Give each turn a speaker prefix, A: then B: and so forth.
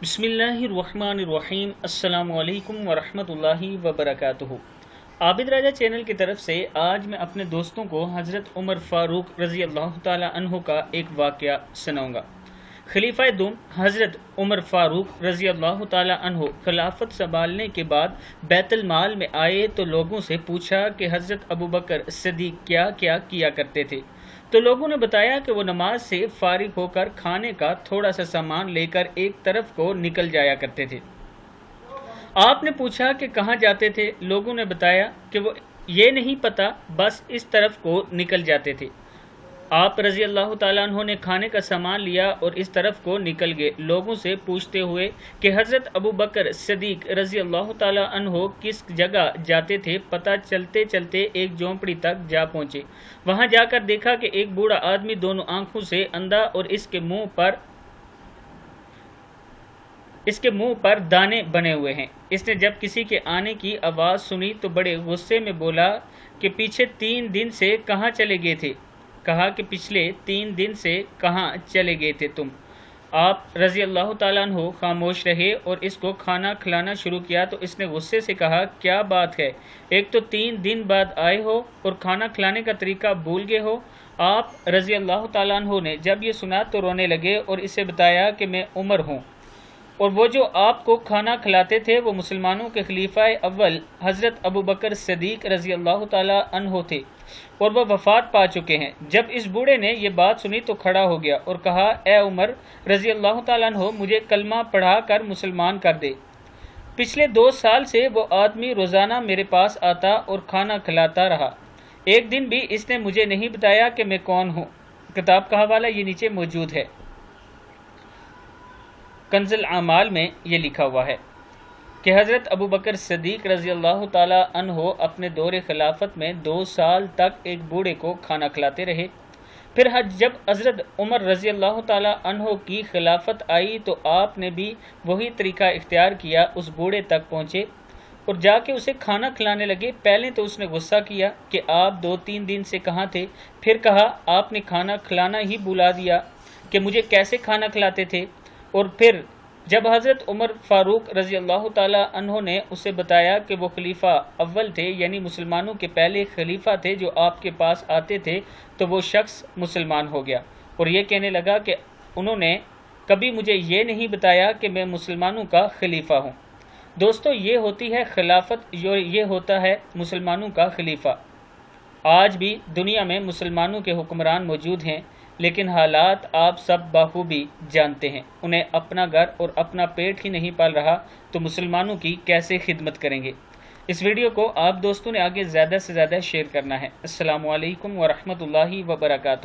A: बिस्मिल्लाहिर्रहमानिर्रहीम। अस्सलामु अलैकुम वरहमतुल्लाहि वबरकातुहू। आबिद राजा चैनल की तरफ से आज मैं अपने दोस्तों को हज़रत उमर फ़ारूक रज़ी अल्लाह ताला अन्हु का एक वाक़या सुनाऊंगा। खलीफा दुम हज़रत उमर फ़ारूक रज़ी अल्लाह ताला अन्हु खिलाफत संभालने के बाद बैतुल माल में आए तो लोगों से पूछा कि हज़रत अबू बकर सिद्दीक़ क्या क्या किया करते थे। तो लोगों ने बताया कि वो नमाज से फारिग होकर खाने का थोड़ा सा सामान लेकर एक तरफ को निकल जाया करते थे। आपने पूछा कि कहाँ जाते थे। लोगों ने बताया कि वो ये नहीं पता, बस इस तरफ को निकल जाते थे। आप रज़ी अल्लाह ताला अन्हु ने खाने का सामान लिया और इस तरफ को निकल गए, लोगों से पूछते हुए कि हज़रत अबू बकर सिद्दीक़ रज़ी अल्लाह ताला अन्हु किस जगह जाते थे। पता चलते चलते एक झोंपड़ी तक जा पहुँचे। वहाँ जाकर देखा कि एक बूढ़ा आदमी दोनों आंखों से अंधा और इसके मुंह पर दाने बने हुए हैं। इसने जब किसी के आने की आवाज़ सुनी तो बड़े गुस्से में बोला कि पीछे 3 दिन से कहाँ चले गए थे। कहा कि पिछले 3 दिन से कहाँ चले गए थे तुम। आप रज़ी अल्लाह ताला अन्हु खामोश रहे और इसको खाना खिलाना शुरू किया तो इसने गुस्से से कहा, क्या बात है, एक तो 3 दिन बाद आए हो और खाना खिलाने का तरीका भूल गए हो। आप रज़ी अल्लाह ताला अन्हु ने जब ये सुना तो रोने लगे और इसे बताया कि मैं उमर हूँ और वो जो आपको खाना खिलाते थे वो मुसलमानों के खलीफा अव्वल हज़रत अबू बकर सिद्दीक़ रज़ी अल्लाह ताला अन्हु थे और वह वफ़ात पा चुके हैं। जब इस बूढ़े ने यह बात सुनी तो खड़ा हो गया और कहा, ए उमर रज़ी अल्लाह ताला अन्हु, मुझे कलमा पढ़ा कर मुसलमान कर दे। पिछले 2 साल से वो आदमी रोज़ाना मेरे पास आता और खाना खिलाता रहा। एक दिन भी इसने मुझे नहीं बताया कि मैं कौन हूँ। किताब का हवाला ये नीचे मौजूद है। कंज़ुल आमाल में ये लिखा हुआ है कि हज़रत अबू बकर सिद्दीक़ रज़ी अल्लाह ताला अन्हु अपने दौरे खिलाफत में 2 साल तक एक बूढ़े को खाना खिलाते रहे। फिर जब हज़रत उमर रज़ी अल्लाह ताला अन्हु की खिलाफत आई तो आपने भी वही तरीका इख्तियार किया। उस बूढ़े तक पहुँचे और जाके उसे खाना खिलाने लगे। पहले तो उसने गुस्सा किया कि आप 2-3 दिन से कहाँ थे। फिर कहा, आपने खाना खिलाना ही भुला दिया कि मुझे कैसे खाना खिलाते थे। और फिर जब हज़रत उमर फ़ारूक रज़ी अल्लाह ताला अन्हु ने उसे बताया कि वो खलीफा अव्वल थे, यानी मुसलमानों के पहले खलीफा थे जो आपके पास आते थे, तो वो शख्स मुसलमान हो गया और ये कहने लगा कि उन्होंने कभी मुझे ये नहीं बताया कि मैं मुसलमानों का खलीफा हूँ। दोस्तों, ये होती है खिलाफत, ये होता है मुसलमानों का खलीफा। आज भी दुनिया में मुसलमानों के हुक्मरान मौजूद हैं, लेकिन हालात आप सब बखूबी जानते हैं। उन्हें अपना घर और अपना पेट ही नहीं पाल रहा तो मुसलमानों की कैसे खिदमत करेंगे। इस वीडियो को आप दोस्तों ने आगे ज़्यादा से ज़्यादा शेयर करना है। अस्सलामु अलैकुम वरहमतुल्लाहि वबरकातुहू।